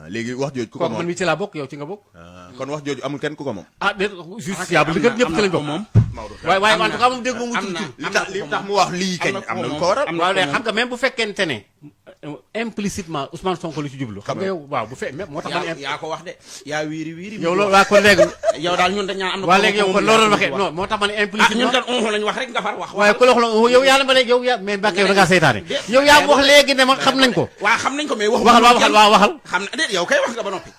léegi wax jooju ku ko kooku moom man mi ci laa bokk yow ci nga bokk. kon wax jooju amul kenn ku ko moom. ah déet justiciable bi kat ñëpp ci lañ bokk moom. waaye en tout cas moom dégg nga mu tudd. li tax mu wax lii kañ am na lu ko waral. waaw léegi xam nga même bu fekkente ne implicitement Ousmane Sonko lu ci jublu. xam nga yow waaw bu fe même moo tax. yaa ko wax de yaa wiiri yow loolu waa kon léegi. yow daal ñun dañ am na. waa léegi yow kon loolu la waxee non moo tax ma ne implicitement. ñun dañ lañ wax rek nga far wax. waaye ku la wax yow yaa la ma léegi yow yaa mais Mbacke yow da ngaa seytaane. yow yaa wax léegi ne ma xam nañ ko. waaw xam nañ ko mais waxu. waxal. xam na déet yow kay wax nga ba noppi.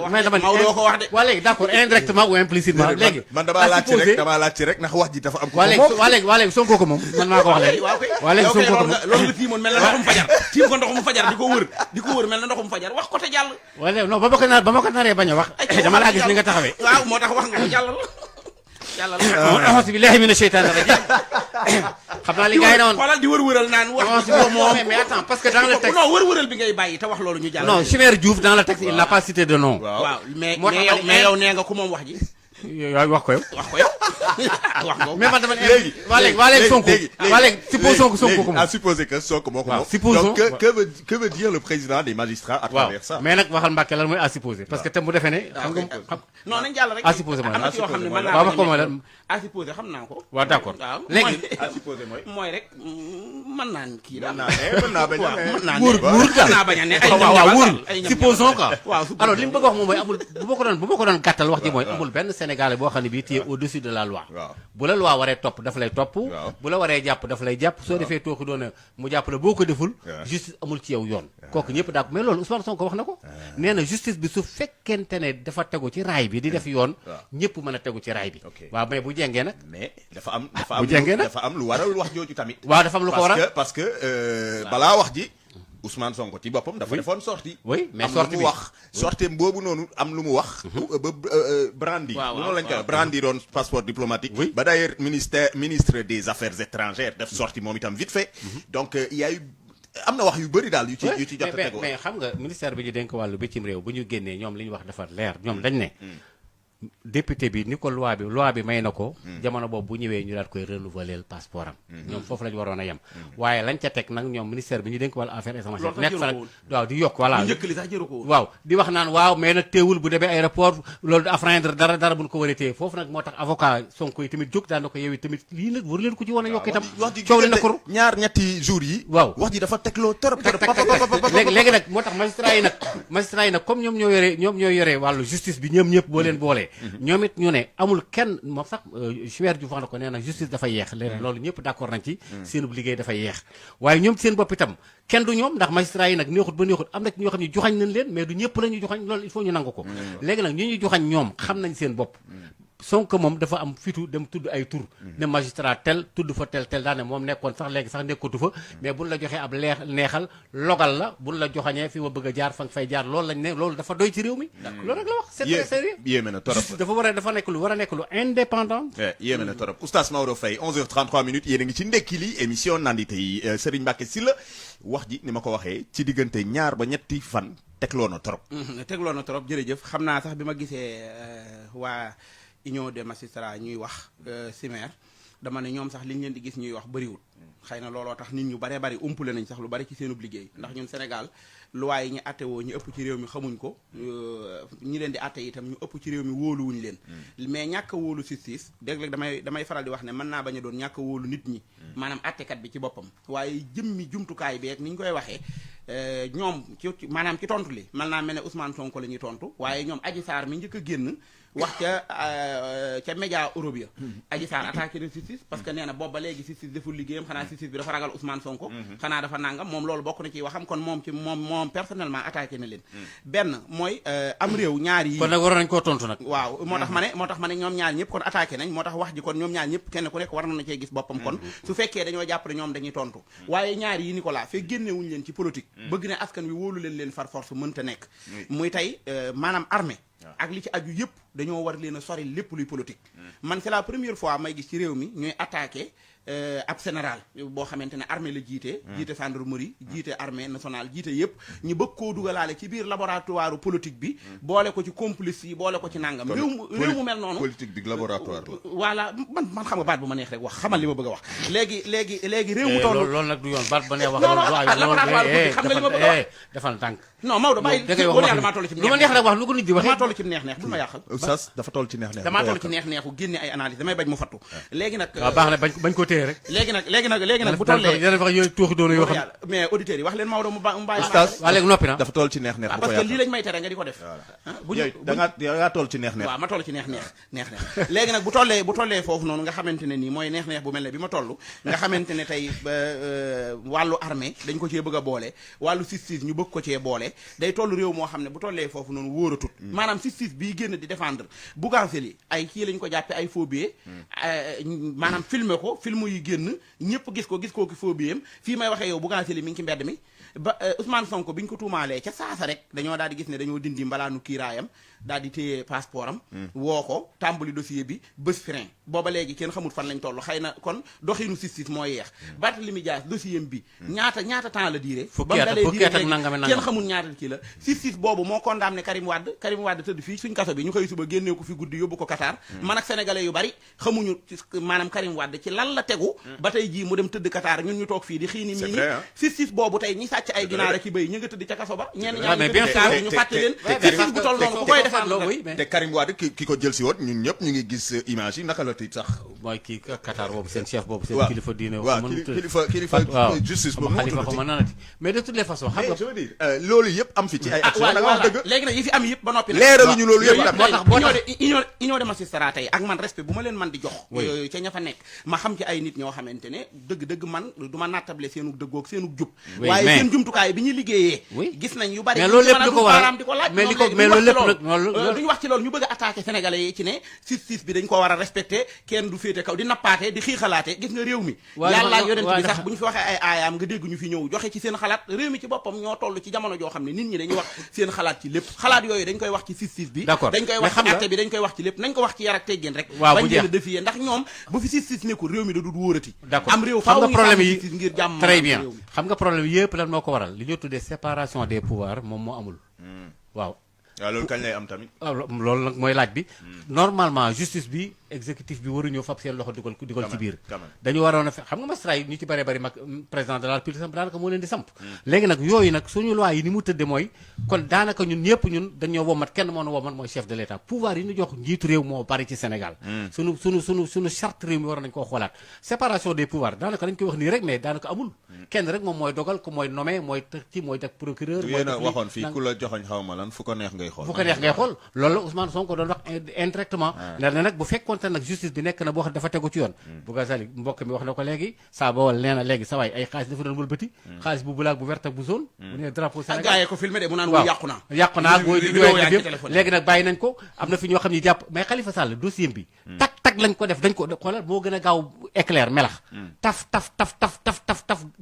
mais dama Maodo ko wax de. waa léegi d'accord indirectement ou implicitement léegi. man damaa laajte rek ndax wax ji dafa am. waa léegi Sonko ko moom man maa ko wax léegi. waa léegi Sonko ko moom loolu nga tiimoon mel na ndoxum fajar. tiim ko ndoxum fajar di ko wër mel na ndoxum fajar wax ko te jàll. waa léegi non ba ma ko naree bañ a wax. dama laa gis ni nga taxawee. waaw moo tax wax nga ko jàllal. a'uuzu billaahi mina sheytaani rajiim. xam naa li gars yi ne woon xoolal di wër-wëral naan wax moom mais attends parce que dans le texte non wër-wëral bi ngay bàyyi te wax loolu ñu jàll. non Chimère Diouf dans le texte il n'a pas cité de nom. waaw mais yow nee nga ku moom wax ji. wax ko yow. wax nga mais man dama ne waa léegi Sonko waa léegi supposons que Sonko ko moom. à supposer que Sonko moo ko moom. supposons donc que veut dire le président des magistrats à travers ça. mais nag waxal Mbacke lan mooy à supposer parce que te mu defee ne. xam nga non nañ jàll rek. à supposer mooy am na ci yoo xam ne mën naa waaw wax ko mooy lan. à supposer xam naa ko. waaw d'accord léegi. à supposer mooy rek mën naa kii daal. mën naa bañ a ne. mën naa wóor daal naa bañ a ne waaw wóor supposons quoi. waaw alors li mu bëgg wax moom mooy amul bu ma ko doon gàttal wax ji mooy amul benn Sénégalais boo xam ne bii téye au-dessus de la loi. bu la loi waree topp daf lay topp. bu la waree jàpp daf lay jàpp soo defee tooxi doona mu jàpp la boo ko deful. justice amul ci yow yoon. kooku ñëpp d'accord mais loolu Ousmane Sonko wax na ko. nee na justice bi su fekkente ne dafa tegu ci raay bi di def yoon. ñëpp mën a tegu ci raay bi. waaw mais bu jengee nag. mais dafa am lu waral wax jooju tamit. waaw dafa am lu ko waral parce que balaa wax ji. Ousmane Sonko ci boppam dafa defoon sortie. oui mais am lu mu wax sortie boobu noonu am lu mu wax. ba brandi. noonu lañ koy wax brandi doon passeport diplomatique. ba d'ailleurs ministre des affaires étrangères def sortie moom itam vite fait. donc il y a eu am na wax yu bëri daal yu ci jot a tegoo. mais xam nga ministère bi ñu dénk wàllu bitim réew bu ñu génnee ñoom li ñu wax dafa leer ñoom dañ ne. député bi ni ko loi bi may na ko. jamono boobu bu ñëwee ñu daal koy renouveler passeport am. ñoom foofu la ñu waroon a yem. waaye lañ ca teg nag ñoom ministère bi ñu dénk wàllu affaires étrangères nekk fa waaw di yokk voilà. njëkk li sax jëru ko woon. waaw di wax naan waaw mais nag teewul bu demee aéroport loolu du affreindre dara bu ñu ko waree téye foofu nag moo tax avocat Sonko yi tamit jóg daan na ko yow tamit lii nag war leen ko ci woon a yokk itam. coow leen na ko ñaar ñetti jours yi. waaw wax ji dafa tegloo torop léegi nag moo tax magistrat yi nag comme ñoom ñoo yore wàllu justice bi ñëpp boo leen boolee ñoom it ñu ne amul kenn moom sax Chimère Diouf wax na ko nee na justice dafa yeex léegi loolu ñëpp d'accord nañ ci seenub liggéey dafa yeex waaye ñoom seen bopp itam kenn du ñoom ndax magistrat yi nag neexut ba neexut am na ci ñoo xam ne joxañ nañ leen mais du ñëpp la ñu joxañ loolu il faut ñu nangu ko léegi nag ñu joxañ ñoom xam nañ seen bopp Sonko moom dafa am fitu dem tudd ay tur ne magistrat tel tudd fa tel daane moom nekkoon sax léegi sax nekkatu fa mais buñ la joxee ab neexal logal la buñ la joxañee fi ma bëgg a jaar fa nga fay jaar loolu lañ ne loolu dafa doy ci réew mi loolu rek la wax c'est très sérieux yéeme na torop dafa nekk lu indépendant yéeme na torop Oustaz Maodo Faye 11h33 minutes yéen a ngi ci ndekki li émission nandite yi Serigne Mbacke Sylla wax ji ni ma ko waxee ci diggante ñaar ba ñetti fan tegloo na torop jërëjëf xam naa sax bi ma gisee waa union des magistrats ñuy wax Chimère dama ne ñoom sax liñ leen di gis ñuy wax bëriwul xëy na looloo tax nit ñu baree bari umpule nañ sax lu bari ci seenub liggéey ndax ñun Sénégal loi yi ñu atte woo ñu ëpp ci réew mi xamuñ ko ñi leen di atte itam ñu ëpp ci réew mi wóoluwuñ leen mais ñàkk a wóolu justice dégg-dég damay faral di wax ne mën naa bañ a doon ñàkk a wóolu nit ñi maanaam attekat bi ci boppam waaye jëmmi jumtukaay bi ak ni ñu koy waxee ñoom maanaam ci tontu li mën naa mel ne Ousmane Sonko la ñuy tontu waaye ñoom Adji Sarr mi njëkk a génn wax ca média Europe ya Adji Sarr attaqué na justice parce que nee na boobu ba léegi justice deful liggéeyam xanaa justice bi dafa ragal Ousmane Sonko xanaa dafa nangam moom loolu bokk na ci waxam kon moom personnellement attaqué na leen benn mooy am réew ñaar yi kon nag waroon nañ koo tontu nag waaw moo tax ma ne ñoom ñaar ñëpp kon attaqué nañ moo tax wax ji kon ñoom ñaar ñëpp kenn ku nekk war na cee gis boppam kon su fekkee dañoo jàpp ne ñoom dañuy tontu waaye ñaar yi Nicolas fekk génnewuñ leen ci politique bëgg ne askan wi wóolu leen far force mënta nekk muy tey maanaam armée ak li ci aju yëpp dañoo war leen a sori lépp luy politique man c'est la première fois may gis ci réew mi ñuy attaqué ab général boo xamante ne armée la jiite gendarmerie jiite armée nationale jiite yëpp ñu bëgg koo dugalaale ci biir laboratoire politique bi boole ko ci complice yi boole ko ci nangam réew mu mel noonu politique bi laboratoire la voilà man xam nga baat bu ma neex rek wax xamal li ma bëgg a wax léegi réew mu toll loolu nag du yoon baat ba neex wax laboratoire politique xam nga li ma bëgg a wax defal tànk non Maodo bàyyi boo yàlla maa toll ci lu ma neex rek wax lu ko nit di waxee damaa toll ci neex bul ma yàqal Oustaz dafa toll ci neex damaa toll ci neexu génne ay analyse damay bañ mu fattu léegi nag waaw baax na bañ ko téye rek léegi nag bu tollee yeneen wax yooyu tuuxi doona yoo xam mais auditeurs yi wax leen Maodo mu bàyyi Oustaz waa léegi noppi na dafa toll ci neex parce que lii lañ may tere nga di ko def dangaa toll ci neex waaw ma toll ci neex léegi nag bu tollee foofu noonu nga xamante ne nii mooy neex bu mel ne bi ma toll nga xamante ne tey wàllu armée dañ ko cee bëgg a boole wàllu justice ñu bëgg ko cee boole day toll réew moo xam ne bu tollee foofu noonu wóoratut maanaam justice bii génn di défendre Bougazelli ay kii lañ ko jàppe ay faux billets maanaam filmer ko film yi génn ñëpp gis ko ki faux billet fii may waxee yow Bougazelli mi ngi ci mbedd mi ba Ousmane Sonko bi ñu ko tuumaalee ca saasa rek dañoo daal di gis ne dañoo dindi mbalaanu kiiraayam daal di téye passeport am woo ko tàmbali dossier bi bés frein booba léegi kenn xamul fan lañ toll xëy na kon doxinu justice moo yeex Barthélémy Dias dossier bi ñaata temps la diire ba mu dalee diire kenn xamul ñaata kii la justice boobu moo condamné Karim Wade tëdd fii suñ kaso bi ñu xëy suba génnee ko fi guddi yóbbu ko Qatar man ak sénégalais yu bari xamuñu maanaam Karim Wade ci lan la tegu ba tey jii mu dem tëdd Qatar ñun ñu toog fii di xiini mii ni justice boobu tey ñi sàcc ay ginaar ak i bëy ñu nga tëdd ca kaso ba ñenn ñaa ngi tëdd ñu fàtte leen justice bu toll noonu ku koy te Karim Wade ki ko jël si woon ñun ñëpp ñu ngi gis image yi naka la tiit sax mooy kii Qatar boobu seen chef boobu seen kilifa diine waaw kilifa justice boobu xalifa ko mën nanati mais de toutes les façons xam nga je veux dire loolu yëpp am fi ci ay action da nga wax dëgg léegi nag yi fi am yëpp ba noppi nag leeraluñu loolu yëpp moo tax union de magistrat tey ak man respect bu ma leen man di jox ca ña fa nekk ma xam ci ay nit ñoo xamante ne dëgg man du ma nattable seenu dëggoog seenu jub waaye seen jumtukaay bi ñu liggéeyee gis nañ yu bari mais loolu lépp li ko waral di ko laaj mais loolu lépp nag duñu wax ci loolu ñu bëgg a attaquer sénégalais yi ci ne justice bi dañ ko war a respecter kenn du féete kaw di nappaate di xiixalaate gis nga réew mi yàlla ak yonent bi sax bu ñu fi waxee ay aayaam nga dégg ñu fi ñëw joxe ci seen xalaat réew mi ci boppam ñoo toll ci jamono joo xam ne nit ñi dañuy wax seen xalaat ci lépp xalaat yooyu dañ koy wax ci justice bi dañ koy wax ci àtte bi dañ koy wax ci lépp nañ ko wax ci yar ak teggin rek bañ leen a défier ndax ñoom bu fi justice nekkul réew mi da dul wóorati am réew faaw ñu am justice ngir jàmm très bien xam nga problème yëpp lan moo ko waral li ñoo tuddee séparation des pouvoirs moom moo amul waaw loolu kañ lay am tamit loolu nag mooy laaj bi normalement justice bi exécutif bi waruñoo fab seen loxo dugal ci biir dañu waroon a xam nga magistrat yi ñu ci bëree bëri mag président de la République samp daanaka moo leen di samp léegi nag yooyu nag suñu loi yi ni mu tëdde mooy kon daanaka ñun dañoo womat kenn moo na womat mooy chef de l'État pouvoir yi ñu jox njiitu réew moo bari ci Sénégal suñu charte réew mi war nañ koo xoolaat séparation des pouvoirs daanaka dañ koy wax nii rek mais daanaka amul kenn rek moom mooy dogal ko mooy nommé mooy ci mooy def procureur yéen a waxoon fii ku la joxoñ xaw ma lan fu ko neex ngay xool loolu la Ousmane Sonko doon wax indirectement ne nag bu fekkoon nag justice bi nekk na boo xam dafa tegu ci yoon Bougazelli mbokk mi wax na ko léegi saa bawal nee na léegi sa waay ay xaalis dafa doon wëlbati xaalis bu bulaak bu vert ak bu jaune bu nee drapeau Sénégal gaayee ko filmé de mu naan yàqu naa booy léegi nag bàyyi nañ ko am na fi ñoo xam ne jàpp mais Khalifa Sall dossier bi tak lañ ko def dañ ko xoolal moo gën a gaaw éclair melax taf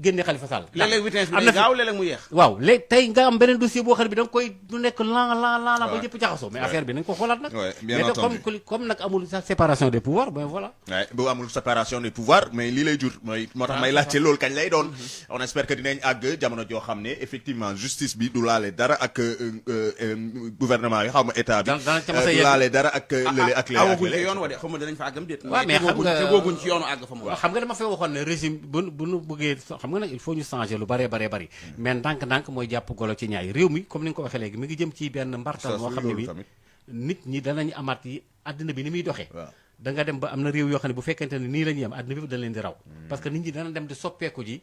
génne Khalifa Sall léeg-léeg vitesse bi gaaw léeg-léeg mu yeex waaw léegi tey nga am beneen dossier boo xam ne bi da nga koy du nekk lan ba ñëpp jaxasoo mais affaire bi nañ ko xoolaat nag mais comme nag amul sa séparation des pouvoirs ben voilà bu amul séparation des pouvoirs mais lii lay jur mooy moo tax may laajte loolu kañ lay doon on espère que dinañ àgg jamono joo xam ne effectivement justice bi du laale dara ak gouvernement bi xaw ma état bi du laale dara ak lële ak lële awaguñ ci yoon wa de xaw ma danañ fa àggam déet mais tegooguñ ci yoonu àgg fa mu xam nga dama fay waxoon ne régime bu nu bëggee xam nga nag il faut ñu changer lu bari mais ndànk-ndànk mooy jàpp golo ci ñaay réew mi comme ni nga ko waxee léegi mi ngi jëm ci benn mbartal moo xam ne bi nit ñi danañ amaat yi àddina bi ni muy doxee da nga dem ba am na réew yoo xam ne bu fekkente ne nii la ñuy am àddina bi dañ leen di raw parce que nit ñi dana dem di soppeeku ji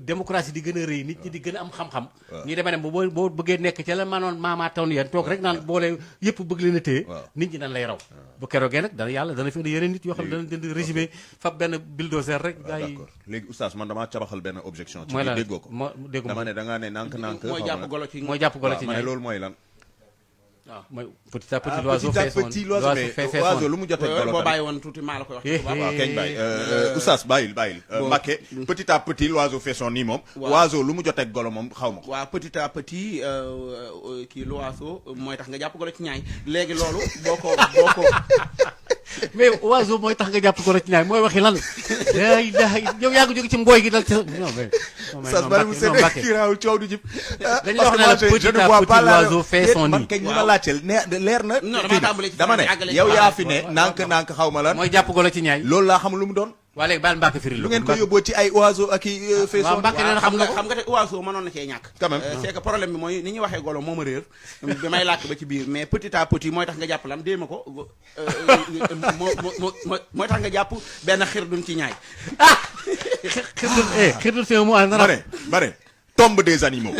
démocratie di gën a rëy nit ñi di gën a am xam-xam ñi demee dem boo bëggee nekk ca la manoon maamaa taw yéen toog rek naan boole yëpp bëgg leen a téye nit ñi dañ lay raw bu keroogee nag dana yàlla dana fi indi yeneen nit yoo xam ne dana dënd régime fab benn bulldozer rek gars yi d'accord léegi oustaz man damaa cabaxal benn objection ci déggoo ko dama ne da ngaa ne nànk mooy jàpp golo ci ñaay loolu mooy lan waaw mooy petit à petit l'oiseau fait oiseau lu mu jotee golo boo bàyyi woon tuuti maa la koy wax waaw keñ bàyyi oustaz bàyyil Mbacké petit à petit l'oiseau fait son nid moom oiseau lu mu jotee golo moom xaw ma ko waaw petit à petit kii l'oiseau mooy tax nga jàpp golo ci ñaay léegi loolu boo ko mais oiseau mooy tax nga jàpp golo ci ñaay mooy waxi lan la ilaha yow yaa ngi jóge ci mbooy gi dal ci non mais Sas bari mu seen kiraawul coow du jib dañuy wax ne la petit à petit l'oiseau fait son man nid kay ñi ma laajteel leer na Non, dama tàmbali ci dama ne àggale ci yow yaa xalaat fi ne boobu. nànk xaw ma lan mooy jàpp golo ci ñaay loolu laa xam lu mu doon waa léegi baal Mbacke firi lu ngeen ko yóbboo ci ay oiseau ak i waaw faisons Mbacke nee na xam nga ko xam nga te oiseau mënoon na cee ñàkk quand même c'est que problème bi mooy ni ñuy waxee golo moo ma réer bi may làkk ba ci biir mais petit à petit mooy tax nga jàpp lam déema ko mooy tax nga jàpp benn xir duñ ci ñaay xirdul c'est un mot en ma arabe ne tombe des animaux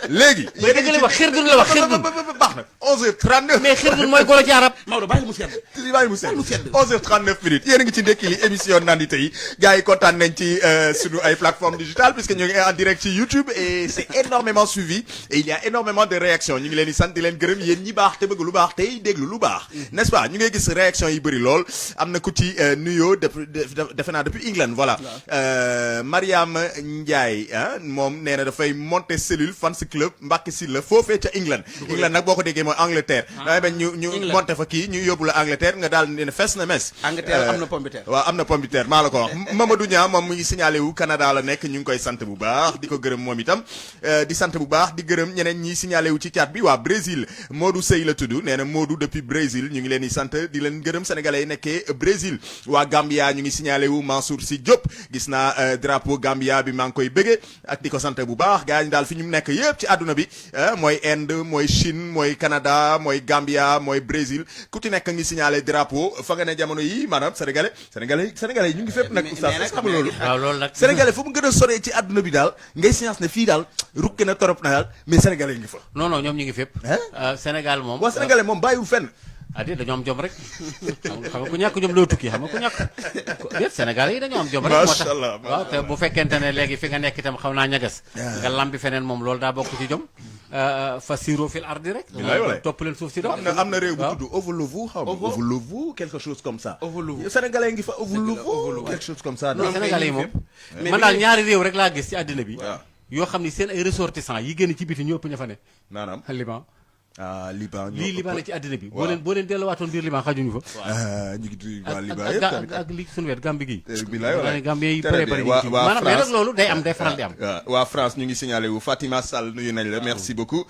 léegi mais dëgg la wax xirdul la wax xirdul baax na 11h39 mais xirdul mooy golo ci arab Maodo bàyyi mu sedd bàyyi mu sedd 11h39 minutes yéen a ngi ci ndekki li émission nandite yi gars yi kontaan nañ ci sunu ay plateformes digitales puisque ñu ngi en direct ci YouTube et c'est énormément suivi et il y a énormément de réactions ñu ngi leen di sant di leen gërëm yéen ñi baax te bëgg lu baax tey déglu lu baax n'est-ce pas ñu ngay gis réaction yi bëri lool am na ku ci nuyoo defe naa depuis England voilà Mariam Ndiaye ah moom nee na dafay monter cellule fans club Mbacke Sylla foofee ca England nag boo ko déggee mooy Angleterre damay bañ ñu monter fa kii ñu yóbbu la Angleterre nga daal ne fes na mes Angleterre am na pomme de terre waaw am na pomme de terre maa la ko wax Mamadou Niang moom mu ngi signalé wu Canada la nekk ñu ngi koy sant bu baax di ko gërëm moom itam di sant bu baax di gërëm ñeneen ñi signalé wu ci chat bi waa Brésil Modou Sey la tudd nee na Modou depuis Brésil ñu ngi leen di sant di leen gërëm sénégalais yi nekkee Brésil waa Gambia ñu ngi signalé wu Mansour Sy Diop gis naa drapeau Gambia bi maa ngi koy bëggee ak di ko sant bu baax gars yi daal fi ñu nekk yëpp ci àdduna bi mooy Inde mooy Chine mooy Canada mooy Gambia mooy Brésil ku ci nekk ngi signalé drapeau fa nga ne jamono yi maanaam sénégalais yi ñu ngi fépp nag oustaz est-ce que xam nga loolu waaw loolu nag sénégalais fu mu gën a soree ci àdduna bi daal ngay science ne fii daal rukke na torop na daal mais sénégalais yi ngi fa non ñoom ñu ngi fépp Sénégal moom waa sénégalais moom bàyyiwul fenn déet dañoo am jom rek xam nga ku ñàkk jom doo tukki xam nga ku ñàkk déet Sénégalais yi dañoo am jom rek moo tax Macha Allah, waaw te bu fekkente ne léegi fi nga nekk itam xaw naa ñagas nga lambi feneen moom loolu daa bokk ci jom fa siro fil ardi rek topp leen suuf si dox am na réew bu tudd Ovulovu xaw ma Ovulovu quelque chose comme ça sénégalais ngi fa Ovulovu quelque chose comme ça non Sénégalais yi moom man daal ñaari réew rek laa gis ci àddina bi yoo xam ni seen ay ressortissants yi génn ci biti ñu ëpp ña fa ne maanaam Liban Liban lii Liban la ci àddina bi boo leen delluwaatoon biir Liban xajuñu fa ñu ngi waa Liban yëpp tamit ak li suñu wet Gambie gi bilaay wala Gambie yi pare pare maanaam mais nag loolu day am day faral di am waa France ñu ngi signalé wu Fatima Sall nuyu nañ la merci beaucoup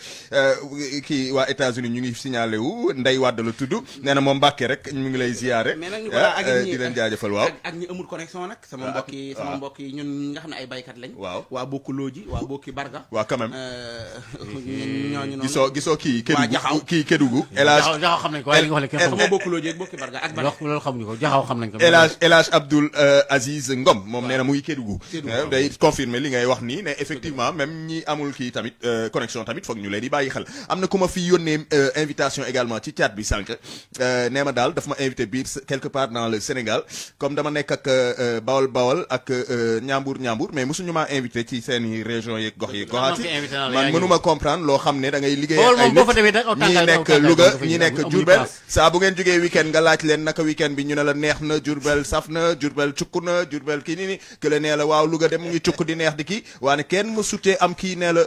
kii waa États-Unis ñu ngi signalé wu Ndeye Wade la tudd nee na moom Mbàkke rek ñu ngi lay ziyaare mais nag ñu ak di leen jaajëfal waaw ak ñi amul connexion nag sama mbokk yi ñun nga xam ne ay baykat lañ waaw waa bokku looji waa bokki Barga waa quand même ñooñu noonu gisoo kii waa Kédougou jaxaw xam nañ ko waaye li nga wax léegi sama bokku looji ak bokki Barga ak Barga loolu xamuñu ko jaxaw xam nañ ko El Hadj Abdoul Aziz Ngom moom nee na muy Kédougou day confirmer li ngay wax nii ne effectivement même ñi amul kii tamit connexion tamit foog ñu leen di bàyyi xel am na ku ma fi yónnee invitation également ci chat bi sànq nee ma daal daf ma invité biir quelque part dans le Sénégal comme dama nekk ak Bawol ak Ñambur mais mosuñu maa invité ci seeni région yeeg gox yeeg goxaat yi man mënuma comprendre loo xam ne da ngay liggéey ay nit ñi nekk Louga ñi nekk Diourbel saa bu ngeen jógee week-end nga laaj leen naka week-end bi ñu ne la neex na Diourbel saf na Diourbel cukk na Diourbel kii ni que la nee la waaw Louga dem mu ngi cukk di neex di kii waane kenn mu sutee am kii nee la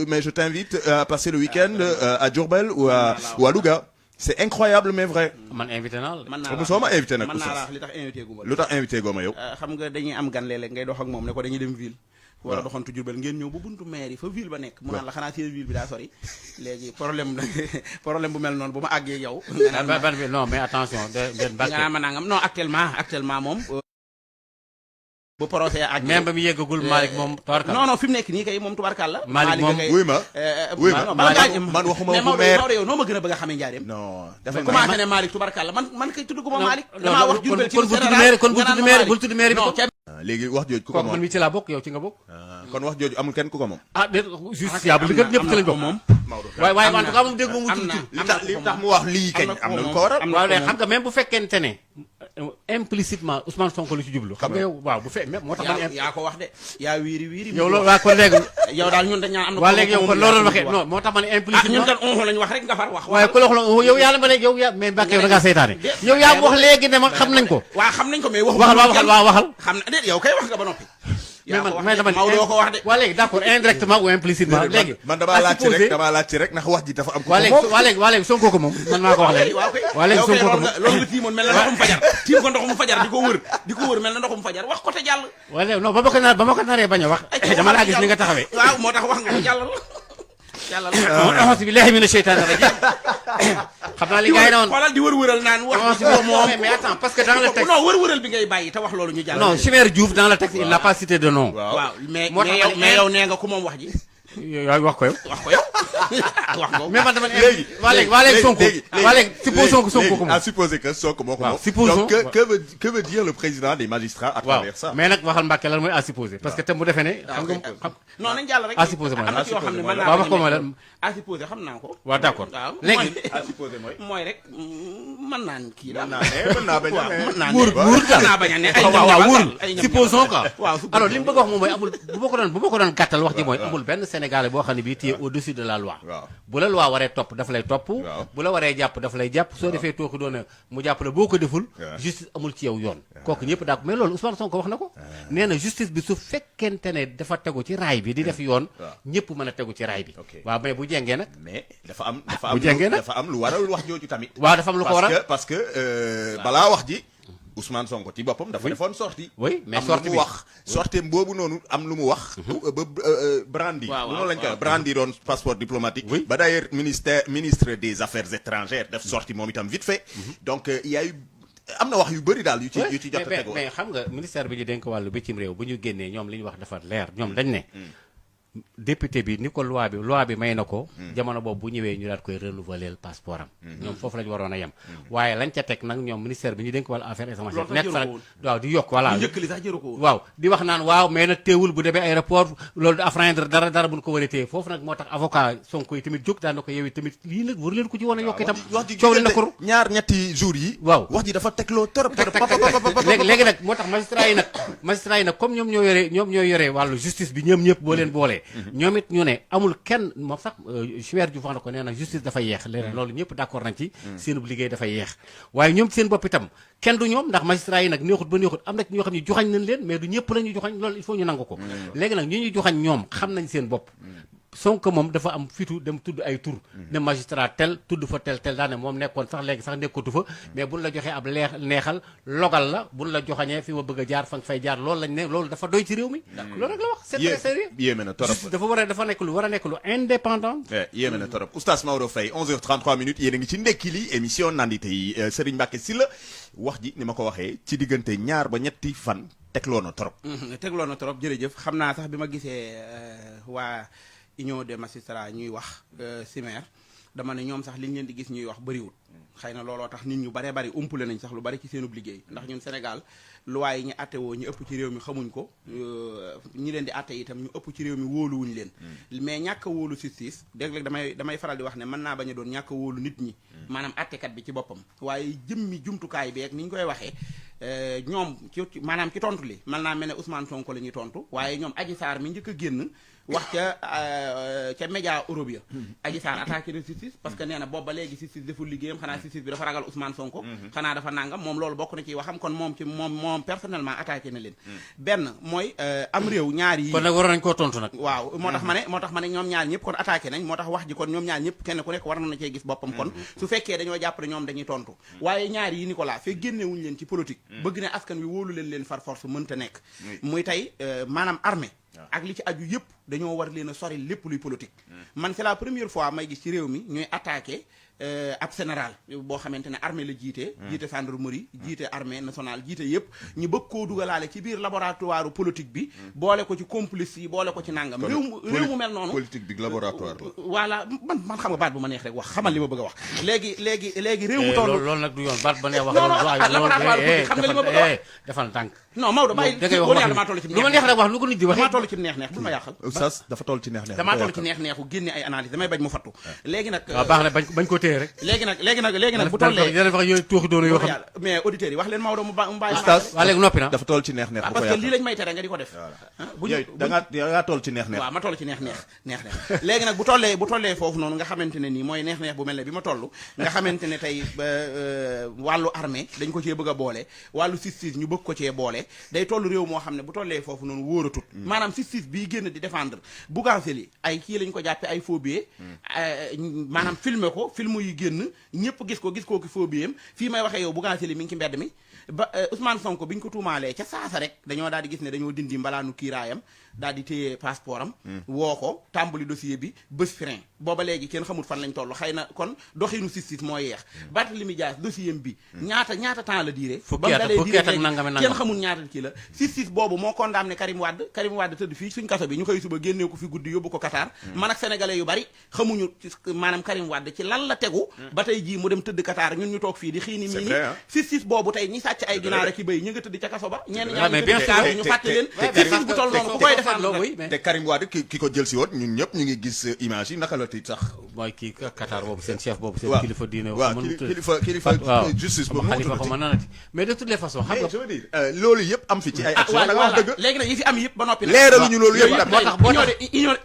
mais je t'invite à passer le week-end à Diourbel ou à Louga c'est incroyable mais vrai. man invité naa la. soo ma invité nag. mën naa la wax li tax invité gu ma. lu tax invité goo ma yow. xam nga dañuy am gan léeg-léeg ngay dox ak moom ne ko dañuy dem ville. war a doxantu Diourbel ngeen ñëw ba buntu maire yi fa ville ba nekk. mu naan la xanaa seen ville bi daa sori. léegi problème bu mel noonu bu ma àggee yow. non mais attention nga naan ma nangam non actuellement moom. bu procès ak même ba mu yeggagul Malick moom tubarkalla non fi mu nekk nii kay moom tubarkalla Malick moom wuy ma man waxuma bu maire yow noo ma gën a bëgg a xamee njaareem non dafa commencé ne Malick tubarkalla man kay tudd gu ma Malick damaa wax Diourbel ci kon bul tudd maire bi ko léegi wax jooju ku ko moom man mi ci laa bokk yow ci nga bokk kon wax jooju amul kenn ku ko moom déet justiciable li kat ñëpp ci lañ bokk moom waaye en tout cas moom dégg mu tudd li tax mu wax lii kañ am na lu ko waral waaw léegi xam nga même bu fekkente ne implicitement Ousmane Sonko lu ci jublu xam nga yow waaw bu fekk moo tax man yaa ko wax de yaa wiiri yow loolu waa kon léegi yow daal ñun dañ ñaan am na waa léegi yow kon loolu waxee non moo tax man implicitement ñun daal on lañ wax rek nga far wax waaye ku la wax yow yàlla ma léegi yow yaa mais Mbacke yow da ngaa seytaane yow yaa wax léegi ne ma xam nañ ko waaw xam nañ ko mais waxal xam na déet yow kay wax nga ba noppi mais dama Maodo ko wax de. waa léegi d'accord indirectement ou implicitement léegi. man damaa laaj ci rek ndax wax ji dafa am. waa léegi Sonko ko moom man maa ko wax léegi. waa léegi Sonko ko moom loolu nga tiimoon mel na ndoxum fajar. tiim ko ndoxum fajar di ko wër mel na ndoxum fajar wax ko te jàll. waa léegi non ba ma ko naree bañ a wax. dama laa gis ni nga taxawee. waaw moo tax wax nga ko jàllal. auzu billahi mina sheytaani rajim. xam naa li gars yi na woon xoolal di wër-wëral naan wax mais attends parce que dans le texte non wër-wëral bi ngay bàyyi te wax loolu ñu jàll. non Chimère Diouf dans le texte il n'a pas cité de nom. waaw mais yow nee nga ku moom wax ji. wax ko yow. wax nga mais man dama léegi waa léegi Sonko waa léegi supposons Sonko ko moom. à supposer que Sonko moo ko moom. supposons donc que veut dire le président des magistrats à travers ça. mais nag waxal Mbàkke lan mooy à supposer parce que te mu defee ne. xam nga non nañ jàll rek. à supposer mooy am na ci yoo xam ne mën naa waaw wax ko mooy lan. à supposer xam naa ko. waaw d'accord léegi. à supposer mooy rek mën naan kii daal. mën naa bañ a ne. wuur daal mën naa bañ a ne ay waaw wuur supposons quoi. waaw alors li mu bëgg wax moom mooy amul bu ma ko doon gàttal wax ji mooy amul benn Sénégalais boo xam ne bii téye au-dessus de la loi. bu la loi waree topp daf lay topp. bu la waree jàpp daf lay jàpp soo defee tooxi doona mu jàpp la boo ko deful. justice amul ci yow yoon. kooku ñëpp daa ko mais loolu Ousmane Sonko wax na ko. nee na justice bi su fekkente ne dafa tegu ci raay bi di def yoon. ñëpp mën a tegu ci raay bi. waaw mais bu jengee nag. mais dafa am lu waral wax jooju tamit. waaw dafa am lu ko waral parce que balaa wax ji. Ousmane Sonko ci boppam dafa defoon sortie. oui mais sortie bi wax sortie boobu noonu am lu mu wax. ba brandi. noonu lañ koy brandi doon passeport diplomatique. ba d'ailleurs ministre des affaires étrangères def sortie moom itam vite fait. donc il y a eu am na wax yu bëri daal yu ci jot a tegoo. mais xam nga ministère bi ñu dénk wàllu bitim réew bu ñu génnee ñoom li ñu wax dafa leer ñoom dañ ne. député bi ni ko loi bi may na ko. jamono boobu bu ñëwee ñu daal koy renouveler le passeport am. ñoom foofu lañu waroon a yem. waaye lañ ca teg nag ñoom ministère bi ñu dénk wàllu affaires étrangères nekk fa waaw di yokk voilà waaw di wax naan waaw mais nag teewul bu demee aéroport loolu di affreindre dara buñ ko war a téye foofu nag moo tax avocat Sonko yi tamit jóg daan na ko yow tamit lii nag war leen ko ci woon a yokk itam coow li na ko ñaar ñetti jours yi waaw wax ji dafa tegloo torop léegi nag moo tax magistrat yi nag comme ñoom ñoo yore wàllu justice bi ñoom ñëpp boo leen boolee ñoom it ñu ne amul kenn moom sax Chimère Diouf wax na ko nee na justice dafa yeex léegi loolu ñëpp d'accord nañ ci seenub liggéey dafa yeex waaye ñoom seen bopp itam kenn du ñoom ndax magistrat yi nag neexut ba neexut am na ñoo xam ne joxañ nañ leen mais du ñëpp la ñu joxañ loolu il faut ñu nangu ko léegi nag ñi ñuy joxañ ñoom xam nañ seen bopp Sonko moom dafa am fitu dem tudd ay tur ne magistrat tel tudd fa tel daane moom nekkoon sax léegi sax nekkatu fa mais buñ la joxee ab neexal logal la buñ la joxañee fi ma bëgg a jaar fa nga fay jaar loolu lañ ne loolu dafa doy ci réew mi loolu rek la wax c'est très sérieux yéeme na torop dafa nekk lu war a nekk lu indépendant yéeme na torop Oustaz Maodo Faye 11h33 minutes yéen a ngi ci ndekki li émission nandite yi Serigne Mbacké Sylla wax ji ni ma ko waxee ci diggante ñaar ba ñetti fan tegloo na torop jërëjëf xam naa sax bi ma gisee waa Union des magistrats ñuy wax Chimère dama ne ñoom sax liñ leen di gis ñuy wax bëriwul xëy na looloo tax nit ñu baree bari umpule nañ sax lu bari ci seenub liggéey ndax ñun Sénégal loi yi ñu atte woo ñu ëpp ci réew mi xamuñ ko ñi leen di atte itam ñu ëpp ci réew mi wóoluwuñ leen mais ñàkk a wóolu justice léeg-léeg damay faral di wax ne mën naa bañ a doon ñàkk a wóolu nit ñi maanaam attekat bi ci boppam waaye jëmmi jumtukaay bi ak ni ñu koy waxee ñoom ci maanaam ci tontu li mën naa mel ne Ousmane Sonko la ñuy tontu waaye ñoom Adji Sarr mi njëkk a génn wax ca média Europe ya Adji Sarr attaqué na justice parce que nee na boobu ba léegi justice deful liggéeyam xanaa justice bi dafa ragal Ousmane Sonko xanaa dafa nangam moom loolu bokk na ci waxam kon moom personnellement attaqué na leen benn mooy am réew ñaar yi kon nag waroon nañ koo tontu nag waaw moo tax ma ne ñoom ñaar ñëpp kon attaqué nañ moo tax wax ji kon ñoom ñaar ñëpp kenn ku nekk war na cee gis boppam kon su fekkee dañoo jàpp ne ñoom dañuy tontu waaye ñaar yi Nicolas fekk génnewuñu leen ci politique bëgg ne askan wi wóolu leen far force mënta nekk muy tey maanaam armée ak li ci aju yëpp dañoo war leen a sori lépp luy politique man c'est la première fois may gis ci réew mi ñuy attaqué ab général boo xamante ne armée la jiite gendarmerie jiite armée nationale jiite yëpp ñu bëgg koo dugalaale ci biir laboratoire politique bi boole ko ci complice yi boole ko ci nangam réew mu mel noonu politique bi laboratoire la voilà man xam nga baat bu ma neex rek wax xamal li ma bëgg a wax léegi réew mu toll loolu nag du yoon baat ba neex wax laboratoire xam nga li ma bëgg a wax defal tànk non Maodo bàyyi damaa toll ci lu ma neex rek wax lu ko nit di wax damaa toll ci neex bul ma yàqal Oustaz dafa toll ci neex damaa toll ci neexu génne ay analyse damay bañ mu fattu léegi nag waaw baax na bañ ko téye rek léegi nag bu tollee yéen wax yooyu tuuxi doonu yoo xam mais auditeurs yi wax leen Maodo mu bàyyi Oustaz waa léegi noppi na dafa toll ci neex parce que lii lañ may tere nga di ko def dangaa toll ci neex waaw ma toll ci neex léegi nag bu tollee foofu noonu nga xamante ne nii mooy neex bu mel ne bi ma toll nga xamante ne tey wàllu armée dañ ko cee bëgg a boole wàllu justice ñu bëgg ko cee boole day toll réew moo xam ne bu tollee foofu noonu wóoratut maanaam justice bii génn di défendre Bougazelli ay kii lañ ko jàppe ay faux billets maanaam filmer ko film yi génn ñëpp gis ko ki faux billet am fii may waxee yow Bougazelli mi ngi ci mbedd mi ba Ousmane Sonko bi ñu ko tuumaalee ca saasa rek dañoo daal di gis ne dañoo dindi mbalaanu kiiraayam daal di téye passeport am woo ko tàmbali dossier bi bés frein booba léegi kenn xamul fan lañ toll xëy na kon doxinu justice moo yeex Barthélémy Dias dossier bi ñaata temps la diire ba mu dalee diire kenn xamul ñaata kii la justice boobu moo condamné Karim Wade tëdd fii suñ kaso bi ñu koy suba génnee ko fi guddi yóbbu ko Qatar man ak sénégalais yu bari xamuñu maanaam Karim Wade ci lan la tegu ba tey jii mu dem tëdd Qatar ñun ñu toog fii di xiini mii ni justice boobu tey ñi sàcc ay ginaar ak i bëy ñu nga tëdd ca kaso ba ñenn ñaa ngi tëdd Qatar ñu fàtte leen justice bu toll noonu ku koy defaan te Karim Wade ki ko jël si woon ñun ñëpp ñu ngi gis image yi naka la tiit sax mooy kii Qatar boobu seen chef boobu seen kilifa diine kilifa justice boobu xalifa ko mën nanati mais de toutes les façons xam nga je veux dire loolu yëpp am fi ci ay action nag wax dëgg léegi nag yi fi am yëpp ba noppi leeraluñu loolu yëpp moo tax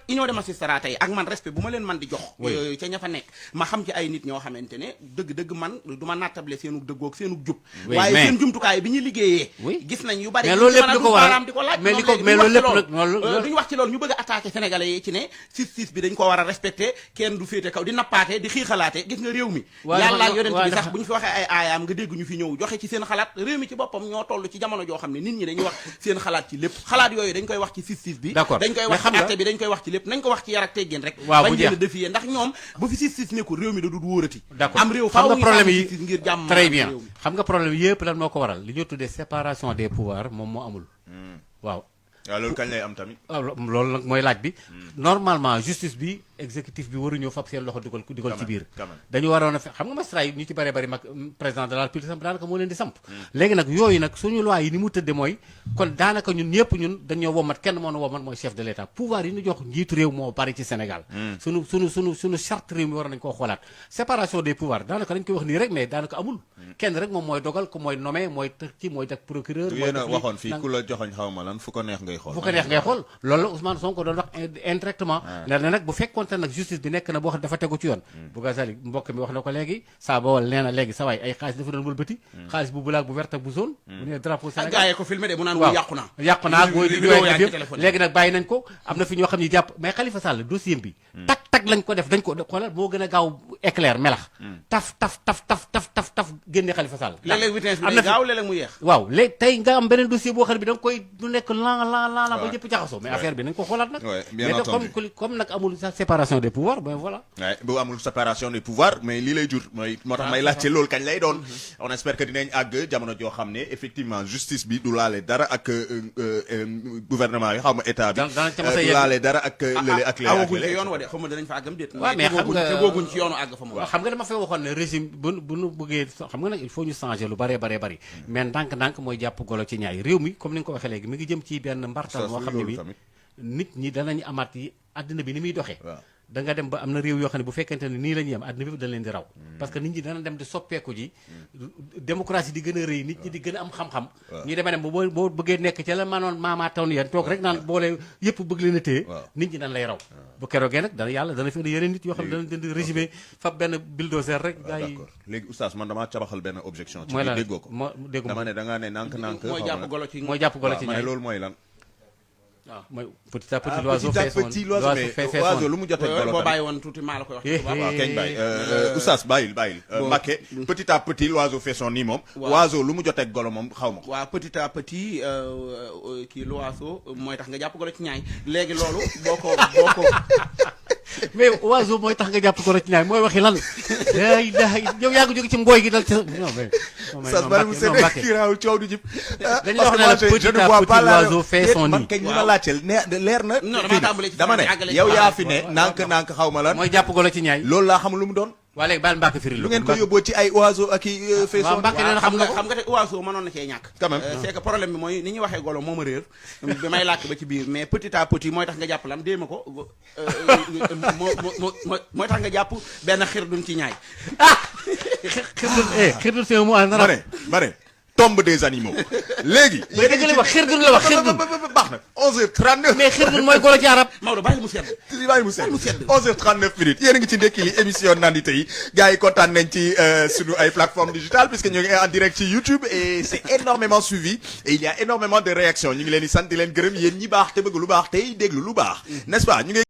union de magistrat tey ak man respect bu ma leen man di jox ca ña fa nekk ma xam ci ay nit ñoo xamante ne dëgg man du ma nattable seenu dëggoog seenu jub waaye seen jumtukaay bi ñuy liggéeyee gis nañ yu bari mais loolu lépp li ko waral di ko laaj mais loolu lépp nag duñu wax ci loolu ñu bëgg a attaqué sénégalais yi ci ne justice bi dañ ko war a respecté kenn du féete kaw di nappaate di xiixalaate gis nga réew mi yàlla ak yonent bi sax bu ñu fi waxee ay aayaam nga dégg ñu fi ñëw joxe ci seen xalaat réew mi ci boppam ñoo toll ci jamono joo xam ne nit ñi dañuy wax seen xalaat ci lépp xalaat yooyu dañ koy wax ci justice bi dañ koy wax ci àtte bi dañ koy wax ci lépp nañ ko wax ci yar ak teggin rek bañ leen a défier ndax ñoom bu fi justice nekkul réew mi da dul wóorati am réew faaw ñu am justice ngir jàmm très bien xam nga problème yëpp lan moo ko waral li ñu tuddee séparation des pouvoirs moom moo amul waaw loolu kañ lay am tamit loolu nag mooy laaj bi normalement justice bi exécutif bi waruñoo fab seen loxo dugal ci biir dañu waroon a xam nga magistrat yi ñu ci bëree bëri mag président de la République samp daanaka moo leen di samp léegi nag yooyu nag suñu loi yi ni mu tëdde mooy kon daanaka ñun ñëpp ñun dañoo womat kenn moo nu womat mooy chef de l'état pouvoir yi ñu jox njiitu réew moo bari ci Sénégal suñu charte réew mi war nañ koo xoolaat séparation des pouvoirs daanaka dañ koy wax nii rek mais daanaka amul kenn rek moom mooy dogal ko mooy nommé mooy tëj mooy def procureur yéen a waxoon fii ku la joxoñ xaw ma lan fu ko neex ngay xool loolu la Ousmane Sonko doon wax indirectement ne nag bu fekkoonte nag justice bi nekk na boo xam dafa tegu ci yoon Bougazelli mbokk mi wax na ko léegi saa bawal nee na léegi sa waay ay xaalis dafa doon wëlbati xaalis bu bulaak bu vert ak bu jaune bu ne drapeau Sénégal gaayee ko filmé de mu naan wu yàqu naa gooy di yëpp léegi nag bàyyi nañ ko am na fi ñoo xam ne jàpp mais Khalifa Sall dossier bi tak lañ ko def dañ ko xoolal moo gën a gaaw éclair melax taf génne Khalifa Sall léeg-léeg vitesse bi day gaaw léeg-léeg mu yeex waaw léegi tey nga am beneen dossier boo xam ne bi da nga koy du nekk lan ba ñëpp jaxasoo mais affaire bi nañ ko xoolaat nag mais comme nag amul séparation des pouvoirs ben voilà bu amul séparation des pouvoirs mais lii lay jur mooy moo tax may laajte loolu kañ lay doon on espère que dinañ àgg jamono joo xam ne effectivement justice bi du laale dara ak gouvernement yi xaw ma état bi du laale dara ak lële ak lële awaguñ ci yoon wa de xaw ma danañ fa àggam déet waaw mais xam nga tegooguñ ci yoonu àgg fa mu xam nga dama fay waxoon ne régime bu nu bëggee xam nga nag il faut ñu changer lu bari mais ndànk-ndànk mooy jàpp golo ci ñaay réew mi comme ni nga ko waxee léegi mi ngi jëm ci benn mbartal moo xam ne bi nit ñi danañu amaat yi àddina bi ni muy doxee da nga dem ba am na réew yoo xam ne bu fekkente ne nii la ñuy am àddina bi dañ leen di raw parce que nit ñi dana dem di soppeeku ji démocratie di gën a rëy nit ñi di gën a am xam-xam ñu demee dem boo bëggee nekk ca la manoon maamaa taw ni yéen toog rek naan boole yëpp bëgg leen a téye nit ñi dañ lay raw bu keroogee nag dana yàlla dana fi indi yeneen nit yoo xam ne dana leen di régime fab benn bulldozer rek gars yi léegi oustaz man damaa cabaxal benn objection ci déggoo ko déggu dama ne da ngaa ne nànk mooy jàpp golo ci ñaay loolu mooy lan waaw mooy petit à petit l'oiseau fait son oiseau lu mu jotee golo boo bàyyi woon tuuti maa la koy wax waaw kañ bàyyi oustaz bàyyil Mbacké petit à petit l'oiseau fait son nid moom oiseau lu mu jotee golo moom xaw ma ko waaw petit à petit kii l'oiseau mooy tax nga jàpp golo ci ñaay léegi loolu boo ko mais oiseau mooy tax nga jàpp golo ci ñaay mooy waxi lan yow yaa ngi jóge ci mbooy gi dal ci sas bari mu seen kiiraawul coow du jib dañu wax ne la petit à petit l'oiseau fait son nid man kañ li ma laajteel leer na dama ne yow yaa fi ne nànk xaw ma lan mooy jàpp golo ci ñaay loolu laa xamul lu mu doon waa léegi baal Mbacké firi lu ngeen ko yóbboo ci ay oiseau ak i faisson Mbacké nee na xam nga te oiseau mënoon na cee ñàkk quand même c'est que problème bi mooy ni ñuy waxee golo moo ma réer bi may làkk ba ci biir mais petit à petit mooy tax nga jàpp lan déema ko mooy tax nga jàpp benn xir duñ ci ñaay xir duñ c'est un mot en arabe ma ne tombe des animaux léegi. mais dëgg la wax xirdun la wax xirdun. baax na 11h39. mais xirdun mooy golo ci arab. Maodo bàyyi mu sedd. bàyyi mu sedd 11h39 minutes yéen a ngi ci ndekki li émission nandite yi gars yi kontaan nañ ci sunu ay plateformes digitales puisque ñu ngi en direct ci YouTube et c'est énormément suivi et il y a énormément de réactions ñu ngi leen di sant di leen gërëm yéen ñi baax te bëgg lu baax tey déglu lu baax n'est-ce pas ñu ngi